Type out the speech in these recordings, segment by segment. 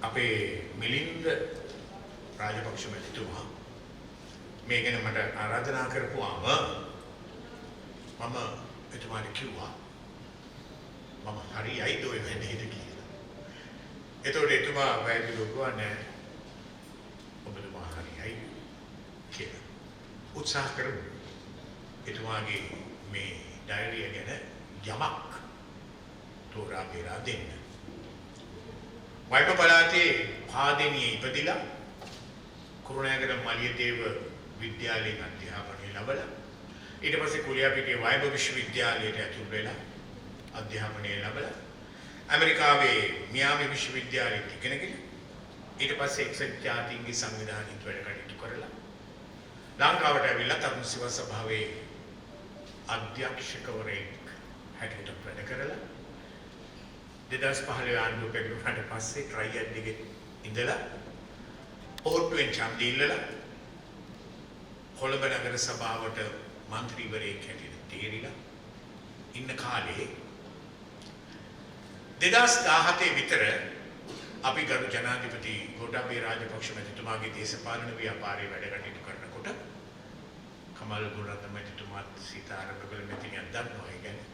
අපේ මිලින්ද රාජපක්ෂ මැතිතුමා මේ ගැන මට ආරාධනා කරපුවාම මම එතුමාට කිව්වා මම හරියයිද ඔය වැඩේට කියලා. ඒතකොට එතුමා වැයදි ලොකුවා නෑ ඔබතුමා හරියයි කියලා. උත්සාහ කරමු එතුමාගේ මේ ඩයරිය ගැන යමක් තෝරා බේරා දෙන්න. වයිප පළාතේ පාදෙනියේ ඉපදිලා කුරුණෑගල මලියදේව විද්‍යාලයෙන් අධ්‍යාපනය ලැබලා ඊට පස්සේ කුලියාපිටිය වයිප විශ්වවිද්‍යාලයට ඇතුල් වෙලා අධ්‍යාපනය ලැබලා ඇමරිකාවේ මියාමි විශ්වවිද්‍යාලයේ ඉගෙනගෙන ඊට පස්සේ එක්සත් ජාතීන්ගේ සංවිධානයේත් වැඩ කටයුතු කරලා ලංකාවට ඇවිල්ලා තරුණ සේවා සභාවේ අධ්‍යක්ෂකවරයෙක් හැටියට වැඩ කරලා 2015 ආණ්ඩුව පැවරුණාට පස්සේ ට්‍රයියඩ් එකේ ඉඳලා ඕට්ටුවෙන් ඡන්දය ඉල්ලලා කොළඹ නගර සභාවට මන්ත්‍රීවරයෙක් හැටියට තේරිලා ඉන්න කාලේ 2017 විතර අපි ගරු ජනාධිපති ගෝඨාභය රාජපක්ෂ මැතිතුමාගේ දේශපාලන ව්‍යාපාරයේ වැඩ කටයුතු කරනකොට කමල් ගුණරත්න මැතිතුමාත් සීතාරාමගල මැතිණියක් දන්නවා ඒ කියන්නේ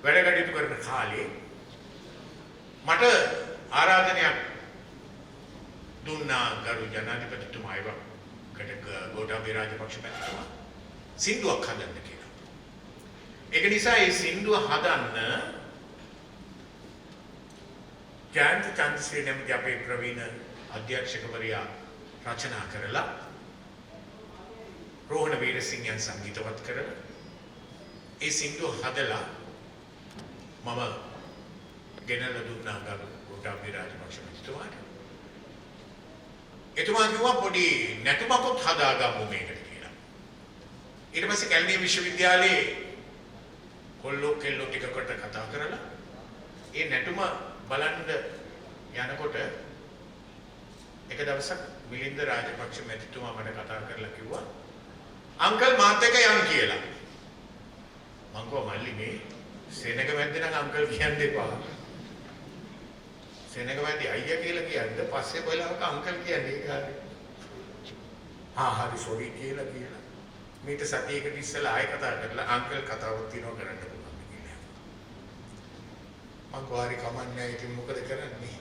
වැඩ කටයුතු කරන කාලේ මට ආරාධනයක් දුන්නා ගරු ජනාධිපතිතුමා ඒවකට ගෝඨාභය රාජපක්ෂ මැතිතුමා සින්දුවක් හදන්න කියලා. ඒක නිසා මේ සින්දුව හදන්න ජයන්ත චන්ද්‍රශ්‍රී නැමැති අපේ ප්‍රවීණ අධ්‍යක්ෂකවරයා රචනා කරලා රෝහණ වීරසිංහයන් සංගීතවත් කරලා ඒ සින්දුව හදලා මම ගෙනල්ලා දුන්නා ගරු ගෝඨාභය රාජපක්ෂ මැතිතුමාට. එතුමා කිව්වා පොඩි නැටුමක්වත් හදාගමු මේකට කියලා. ඊට පස්සේ කැලණිය විශ්වවිද්‍යාලයේ කොල්ලෝ කෙල්ලෝ ටිකකට කතා කරලා ඒ නැටුම බලන්න යනකොට එක දවසක් මිලින්ද රාජපක්ෂ මැතිතුමා මට කතා කරලා කිව්වා අංකල් මාත් එක්ක යන්න කියලා. මං කිව්වා මල්ලි මේ සෙනග මැද්දේ නම් අංකල් කියන්න එපා. සෙනග මැද්දේ අයියා කියලා කියන්න පස්සේ කොයිලාවක අංකල් කියන්නේ ඒක හරි. හරි සෝරි කියලා කියලා. මීට සතියකට ඉස්සෙල්ලා ආයෙ කතා කරලා අංකල් කතාවක් තියෙනවා කරන්න පුළුවන් කියලා. මං කොහරි කමන්නේ ඉතින් මොකද කරන්නේ?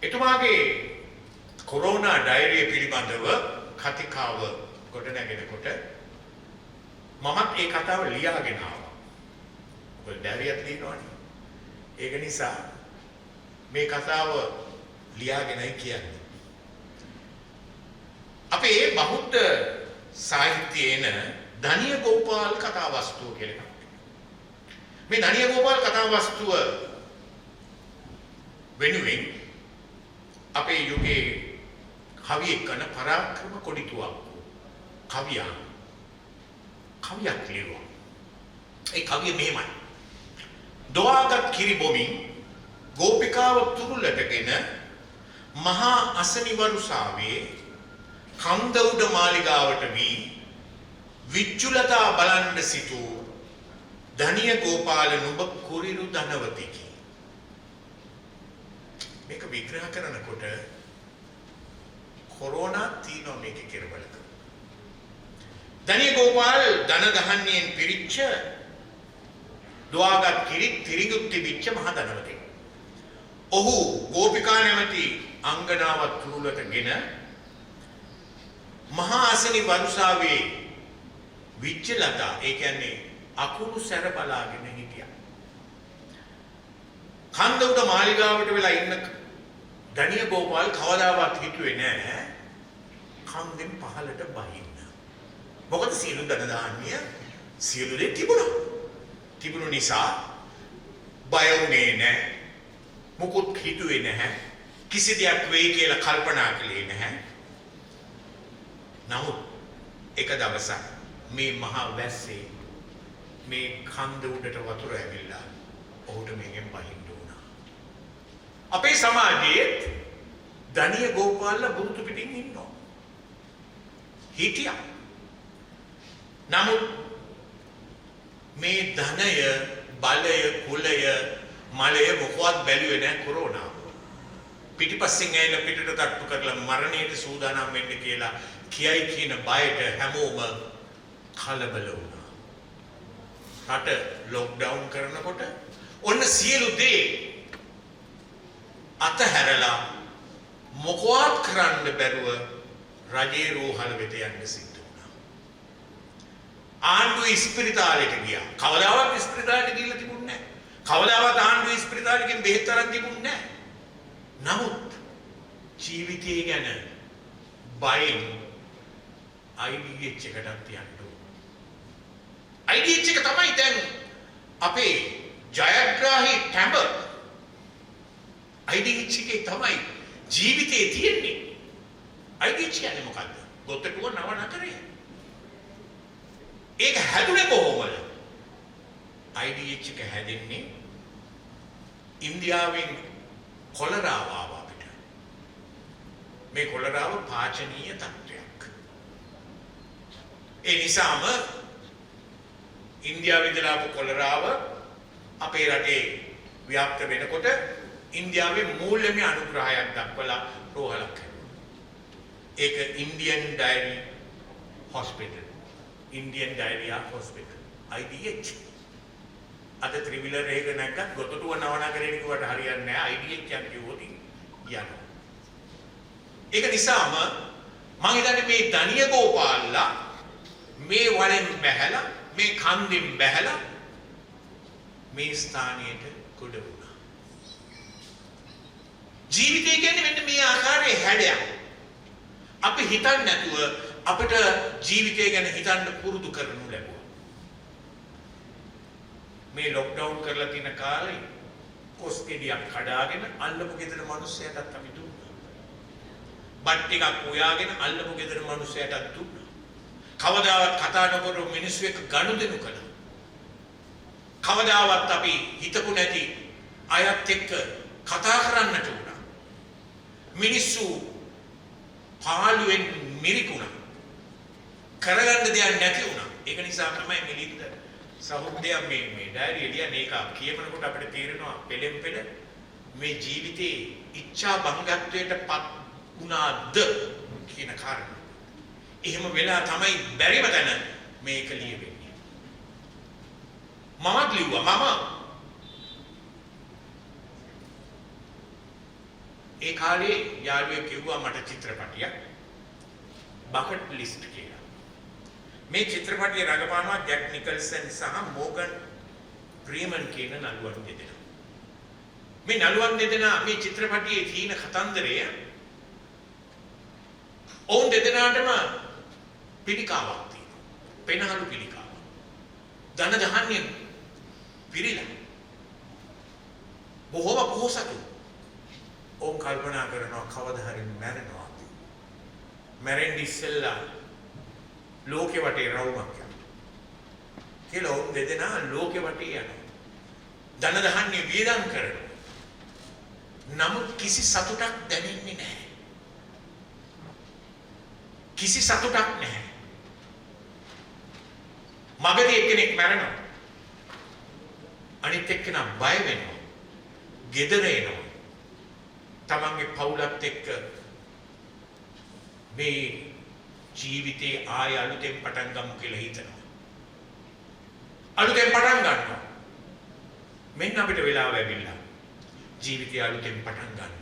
එතුමාගේ කොරෝනා ඩයරිය පිළිබඳව කතිකාව ගොඩනැගෙනකොට මමත් ඒ කතාව ලියාගෙන ආවා. ඔය ඩයරියක් ලියනවනේ. ඒක නිසා මේ කතාව ලියාගෙනයි කියන්නේ. අපේ බෞද්ධ සාහිත්‍යයේ ධනිය ගෝපාල් කතා වස්තුව කියලා එකක්. මේ ධනිය ගෝපාල් කතා වස්තුව වෙනුවෙන් අපේ යුගයේ කවියෙක් කරන පරාක්‍රම කොඩිතුවක් කවියක් ලියුවා. ඒ කවිය මෙහෙමයි. දොවාගත් කිරි බොමින් ගෝපිකාව තුරුලටගෙන මහා අසනිවරුසාවේ කන්ද උඩ මාලිගාවට වී විච්චුලතා බලන්න සිටු ධනිය ගෝපාල නුඹ කුරිරු ධනවතිකි. මේක විග්‍රහ කරනකොට කොරෝනා තීනෝ මේක කෙරවලක. ධනිය ගෝපාල් ධන දහන්නයෙන් පිරිච්ච දුවාගත් කිරි තිරිඟුත් තිබිච්ච මහ ධනවතෙක්. ඔහු ගෝපිකා නැමැති අංගනාවක් තුරුලටගෙන මහා ආසනි වරුසාවේ විච්චලතා ඒ කියන්නේ අකුණු සැර බලාගෙන හිටියා. කන්ද උඩ මාලිගාවට වෙලා ඉන්න ධනිය ගෝපාල් කවදාවත් හිතුවේ නෑ කන්දෙන් පහළට බහින්න. මොකද සියලු ධන දාන්නේ සියලු දේ තිබුණා. තිබුණු නිසා බය වුණේ නෑ. මොකුත් හිතුවේ නැහැ. කිසි දෙයක් වෙයි කියලා කල්පනා කළේ නැහැ. නමුත් එක දවසක් මේ මහා වැස්සේ මේ කන්ද උඩට වතුර ඇවිල්ලා ඔහුට මේකෙන් බහින්න වුණා. අපේ සමාජයේ ධනිය ගෝපාල්ලා බුරුතු පිටින් ඉන්නවා. හිටියා. නමුත් මේ ධනය, බලය, කුලය මලය මොකවත් බැලුවේ නැහැ කොරෝනාව. පිටිපස්සෙන් ඇවිල්ලා පිටට තට්ටු කරලා මරණයට සූදානම් වෙන්න කියලා කියයි කියන බයට හැමෝම කලබල වුණා. රට ලොක්ඩවුන් කරනකොට ඔන්න සියලු දේ අතහැරලා මොකවත් කරන්න බැරුව රජේ රෝහල වෙත යන්න සිද්ධ වුණා. ආණ්ඩුව ඉස්පිරිතාලෙට ගියා. කවදාවත් ඉස්පිරිතාලෙට ගිහිල්ලා තිබුණේ නැහැ. කවදාවත් ආණ්ඩුව ඉස්පිරිතාලෙකින් බෙහෙත් අරන් තිබුණේ නැහැ. නමුත් ජීවිතය ගැන බයෙන් IDH එකටත් යන්න ඕන. IDH එක තමයි දැන් අපේ ජයග්‍රාහී ටැඹ. IDH එකේ තමයි ජීවිතේ තියෙන්නේ. IDH කියන්නේ මොකද්ද? ගොතටුව නව නගරය. ඒක හැදුනේ කොහොමද? IDH එක හැදෙන්නේ ඉන්දියාවෙන් කොලරාව ආවා අපිට. මේ කොලරාව පාචනීය තත්ත්වයක්. ඒ නිසාම ඉන්දියාවේ ඉඳලා ආපු කොලරාව අපේ රටේ ව්‍යාප්ත වෙනකොට ඉන්දියාවේ මූල්‍යමය අනුග්‍රහයක් දක්වලා රෝහලක් හැදුවා. ඒක Indian diary hospital. Indian diarrhoea hospital. IDH. අද ත්‍රිවිලර් එක නැග්ගත් ගොතටුව නවනගරේට කිව්වට හරියන්නේ නැහැ. IDH යන කිව්වොත් යනවා. ඒක නිසාම මම හිතන්නේ මේ ධනිය ගෝපාලලා මේ වලෙන් බැහැලා මේ කන්දෙන් බැහැලා මේ ස්ථානයට කොට වුණා. ජීවිතය කියන්නේ මෙන්න මේ ආකාරයේ හැඩයක්. අපි හිතන්නේ නැතුව අපිට ජීවිතය ගැන හිතන්න පුරුදු කරනු ලැබුවා. මේ ලොක්ඩවුන් කරලා තියෙන කාලේ කොස්කෙඩියක් කඩාගෙන අල්ලපු ගෙදර මිනිස්සයාටත් අපි දුන්නා. බත් ටිකක් හොයාගෙන අල්ලපු ගෙදර මිනිස්සයාටත් දුන්නා. කවදාවත් කතා නොකර මිනිස්සු එක්ක ගනුදෙනු කළා. කවදාවත් අපි හිතපු නැති අයත් එක්ක කතා කරන්නට උනා. මිනිස්සු පාළුවෙන් මිරිකුණා. කරගන්න දෙයක් නැති වුණා. ඒක නිසා තමයි මිලින්ද සහෘදයා මේ ඩයරිය ලියන්නේ. ඒක කියවනකොට අපිට තේරෙනවා පෙළෙන් පෙළ මේ ජීවිතේ ඉච්ඡා භංගත්වයට පත් වුණාද කියන කාරණා. එහෙම වෙලා තමයි බැරිම තැන මේක ලියවෙන්නේ. මමත් ලිව්වා. ඒ කාලේ යාළුවෙක් කිව්වා මට චිත්‍රපටියක් බකට් ලිස්ට් කියලා. මේ චිත්‍රපටිය රඟපානවා ජැක් නිකල්සන් සහ මෝගන් ෆ්‍රීමන් කියන නළුවන් දෙදෙනා. මේ නළුවන් දෙදෙනා මේ චිත්‍රපටියේ තියෙන කතන්දරය ඔවුන් දෙදෙනාටම පිළිකාවක් තියෙනවා. පෙනහළු පිළිකාවක්. ධන දහන්නේ පිළිලා. බොහෝම පොහොසතු. ඔවුන් කල්පනා කරනවා කවදා හරි මැරෙනවා. මැරෙන්න ඉස්සෙල්ලා ලෝකෙ වටේ රවුමක් යනවා. කියලා ඔවුන් දෙදෙනා ලෝකෙ වටේ යනවා. ධන දහන්නේ වියදම් කරනවා. නමුත් කිසි සතුටක් දැනෙන්නේ නැහැ. කිසි සතුටක් නැහැ. මගදී එක්කෙනෙක් මැරෙනවා. අනිත් එක්කෙනා බය වෙනවා. ගෙදර එනවා. තමන්ගේ පවුලත් එක්ක මේ ජීවිතේ ආය අලුතෙන් පටන් ගමු කියලා හිතනවා. අලුතෙන් පටන් ගන්නවා. මෙන්න අපිට වෙලාව ලැබිලා ජීවිතය අලුතෙන් පටන් ගන්න.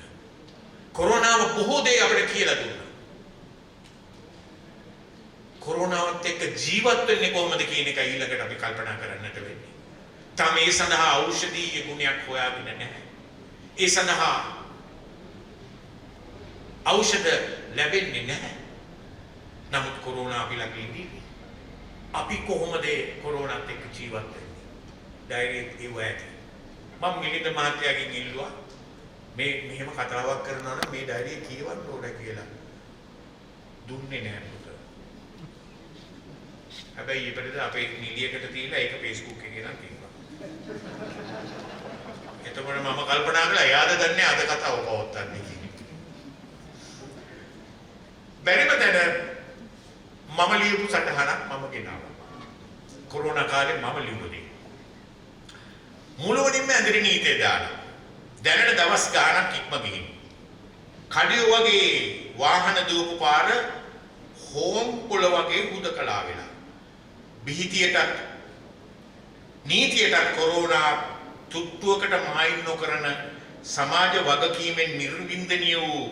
කොරෝනාව බොහෝ දේ අපිට කියලා දුන්නා. කොරෝනාවත් එක්ක ජීවත් වෙන්නේ කොහොමද කියන එක ඊළඟට අපි කල්පනා කරන්නට වෙන්නේ. තාම ඒ සඳහා ඖෂධීය ගුණයක් හොයාගෙන නැහැ. ඒ සඳහා ඖෂධ ලැබෙන්නේ නැහැ. නමුත් කොරෝනා අපි ළඟ ඉඳී. අපි කොහොමද කොරෝනාත් එක්ක ජීවත් වෙන්නේ? ඩයරියේ ඒව ඇති. මම මිලින්ද මහත්තයාගෙන් ඉල්ලුවා මේ මෙහෙම කතාවක් කරනවා නම් මේ ඩයරිය කියවන්න ඕන කියලා. දුන්නේ නැහැ පුත. හැබැයි ඊපෙරේද අපේ නිලියකට තියලා ඒක Facebook එකේ නම් කිව්වා. එතකොට මම කල්පනා කළා එයාද දන්නේ අද කතාව පවත්වන්නේ කියලා. බැරිම තැන මම ලියපු සටහනක් මම ගෙනාවා. කොරෝනා කාලේ මම ලියුවදී. මුළුවනින්ම ඇඳරි නීතිය දාලා. දැනට දවස් ගාණක් ඉක්ම ගිහින්. කඩිය වගේ වාහන දුවපු පාර හෝම් පොළ වගේ හුදකලා වෙලා. බිහිතියටත් නීතියටත් කොරෝනා තුට්ටුවකට මායිම් නොකරන සමාජ වගකීමෙන් නිර්වින්දනීය වූ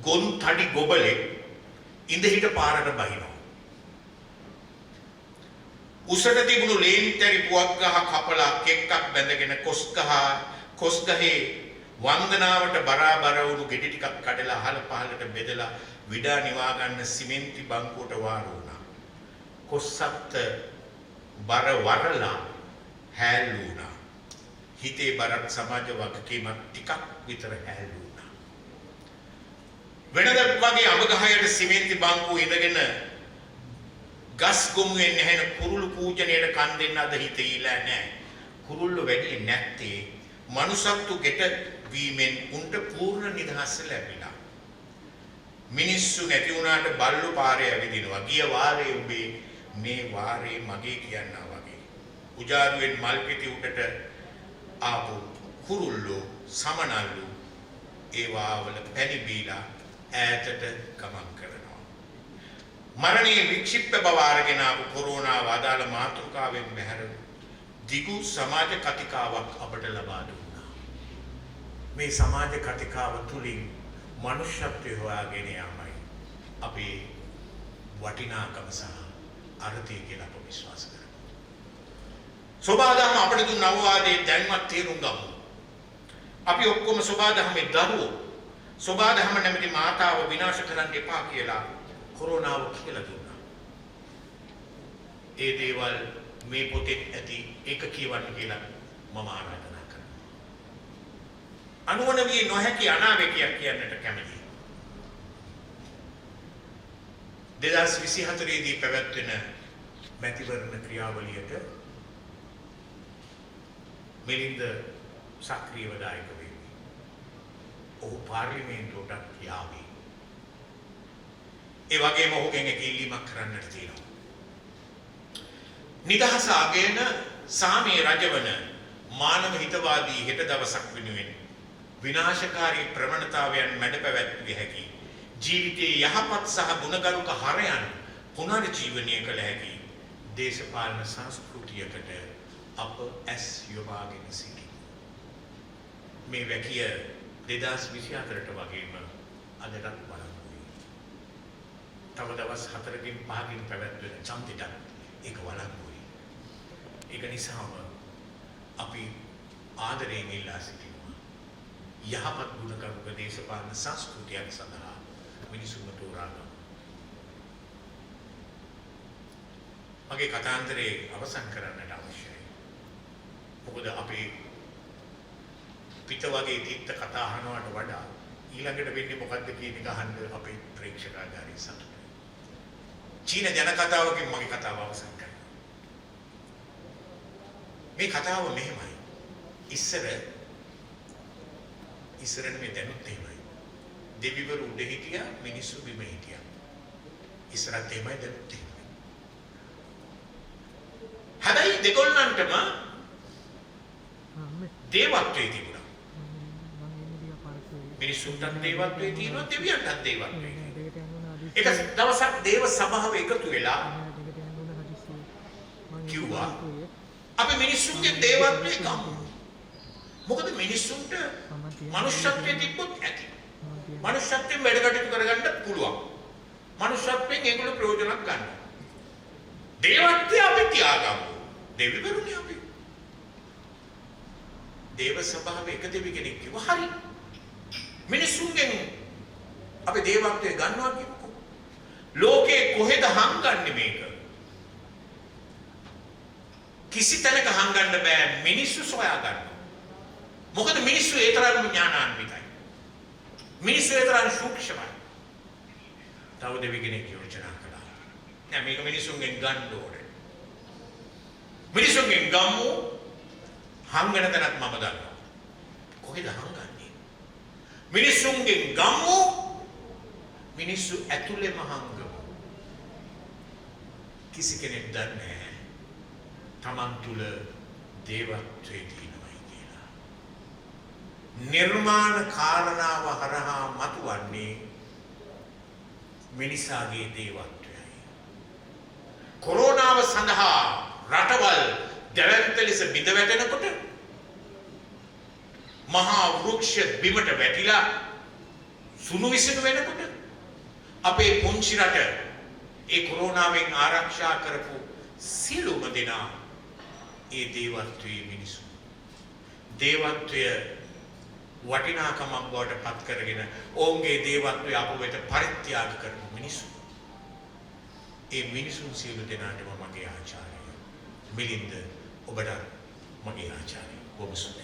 ගොන් තඩි ගොබලේ ඉඳ හිට පාරට බහිනවා. උසට තිබුණු ලේන්තරි පුවක් ගහ කපලා කෙක්කක් බැඳගෙන කොස් ගහේ වන්දනාවට බරාබර වුණු ගෙඩි ටිකක් කඩලා අහල පහලට බෙදලා විඩා නිවා ගන්න සිමෙන්ති බංකුවට වාරු වුණා. කොස්සත් බර වරලා හැල්ලු වුණා. හිතේ බරක් සමාජ වගකීමක් ටිකක් විතර හැල්ලු වුණා. වෙනදත් වගේ අඹගහයට සිමෙන්ති බංකුව ඉඳගෙන ගස් ගොමුවේ නැහෙන කුරුළු පූජනයට කන් දෙන්න අද හිතෙයිලා නැහැ. කුරුල්ලෝ වැඩි නැත්තේ මනුසත්තු ගෙට වීමෙන් උන්ට පූර්ණ නිදහස ලැබිලා. මිනිස්සු නැති වුණාට බල්ලු පාරේ ඇවිදිනවා. ගිය වාරේ උඹේ මේ වාරේ මගේ කියනවා වගේ. උජාරුවෙන් මල් පිටි උඩට ආපු කුරුල්ලෝ සමනල්ලු ඒ වාවල පැණි බීලා ඈතට ගමන් කරනවා. මරණයේ වික්ෂිප්ත බව අරගෙන ආපු කොරෝනා අදාළ මාතෘකාවෙන් බැහැර දිගු සමාජ කතිකාවක් අපට ලබා දුන්නා. මේ සමාජ කතිකාව තුලින් මනුෂ්‍යත්වය හොයාගෙන යාමයි අපේ වටිනාකම සහ අර්ථය කියලා අප විශ්වාස කරනවා. සෝබාදහම අපට දුන්න අවවාදයේ දැන්වත් තේරුම් ගමු. අපි ඔක්කොම සෝබාදහමේ දරුවෝ සෝබාදහම නැමැති මාතාව විනාශ කරන්න එපා කියලා කොරෝනාව කියලා දුන්නා. ඒ දේවල් මේ පොතේ ඇති එක කියවන්න කියලා මම ආරාධනා කරනවා. අනුවන වී නොහැකි අනාවැකියක් කියන්නට කැමතියි. 2024 දී පැවැත්වෙන මැතිවරණ ක්‍රියාවලියට මිලින්ද සක්‍රියව දායක වෙමි. ඔහු පාර්ලිමේන්තුවට යාවි. ඒ වගේම ඔහුගෙන් එක ඉල්ලීමක් කරන්නට තියෙනවා. නිදහස අගයන සාමයේ රජවන මානව හිතවාදී හෙට දවසක් වෙනුවෙන් විනාශකාරී ප්‍රවණතාවයන් මැඩ පැවැත්විය හැකි ජීවිතයේ යහපත් සහ ගුණගරුක හරයන් පුනර්ජීවනය කළ හැකි දේශපාලන සංස්කෘතියකට අප ඇස් යොමාගෙන සිටිමු. මේ වැකිය 2024ට වගේම අදටත් වළංගුයි. තව දවස් 4කින් 5කින් පැවැත්වෙන ඡන්දෙට ඒක වළංගුයි. ඒක නිසාම අපි ආදරයෙන් ඉල්ලා සිටිනවා. යහපත් ගුණගරුක දේශපාලන සංස්කෘතියක් සඳහා මිනිසුන්ව තෝරාගන්න. මගේ කතාන්තරේ අවසන් කරන්නට අවශ්‍යයි. මොකද අපේ පිට වගේ තිත්ත කතා අහනවට වඩා ඊළඟට වෙන්නේ මොකද්ද කියන එක අහන්න අපේ ප්‍රේක්ෂකාගාරය සතුටුයි. චීන ජන කතාවකින් මගේ කතාව අවසන් කරනවා. මේ කතාව මෙහෙමයි. ඉස්සර මේ දැනුත් එහෙමයි. දෙවිවරු උඩ හිටියා, මිනිස්සු බිම හිටියා. ඉස්සරත් එහෙමයි දැනුත් එහෙමයි. හැබැයි දෙකොල්ලන්ටම දේවත්වයේ තිබුණා. මිනිස්සුන්ටත් දේවත්වයේ තියෙනවා, දෙවියන්ටත් දේවත්වයේ තියෙනවා. එක දවසක් දේව සභාව එකතු වෙලා කිව්වා අපි මිනිස්සුන්ගේ දේවත්වයේ ගමු. මොකද මිනිස්සුන්ට මනුෂ්‍යත්වයේ තිබ්බොත් ඇති. මනුෂ්‍යත්වයෙන් වැඩ කටයුතු කරගන්න පුළුවන්. මනුෂ්‍යත්වයෙන් ඒගොල්ලෝ ප්‍රයෝජනක් ගන්න. දේවත්වය අපි තියාගමු. දෙවිවරුනේ අපි. දේව සභාවේ එක දෙවි කෙනෙක් කිව්වා හරි. මිනිසුන්ගෙන් අපි දේවත්වය ගන්නවා කියමුකෝ. ලෝකේ කොහෙද හංගන්නේ මේක? කිසි තැනක හංගන්න බෑ, මිනිස්සු සොයා ගන්නවා. මොකද මිනිස්සු ඒ තරම් ඥානාන්විතයි. මිනිස්සු ඒ තරම් සූක්ෂමයි. තව දෙවි කෙනෙක් යෝජනා කළා. නෑ මේක මිනිසුන්ගෙන් ගන්න ඕනේ. මිනිසුන්ගෙන් ගමු. හංගන තැනත් මම දන්නවා. කොහෙද හංගන්නේ? මිනිසුන්ගෙන් ගමු. මිනිස්සු ඇතුළෙම හංගමු. කිසි කෙනෙක් දන්නේ නැහැ තමන් තුල දේවත්වයේ තියෙනවා. නිර්මාණ කාරණාව හරහා මතුවන්නේ මිනිසාගේ දේවත්වයයි. කොරෝනාව සඳහා රටවල් දැවැන්ත ලෙස බිඳ වැටෙනකොට මහා වෘක්ෂ බිමට වැටිලා සුණු විසුණු වෙනකොට අපේ පුංචි රට ඒ කොරෝනාවෙන් ආරක්ෂා කරපු සියලුම දෙනා ඒ දේවත්වයේ මිනිසු. දේවත්වය වටිනාකමක් බවට පත් කරගෙන ඔවුන්ගේ දේවත්වය අප වෙත පරිත්‍යාග කරපු මිනිසු. ඒ මිනිසුන් සියලු දෙනාටම මගේ ආචාර්යය. මිලින්ද ඔබට මගේ ආචාර්යය. ඔබ සුවය.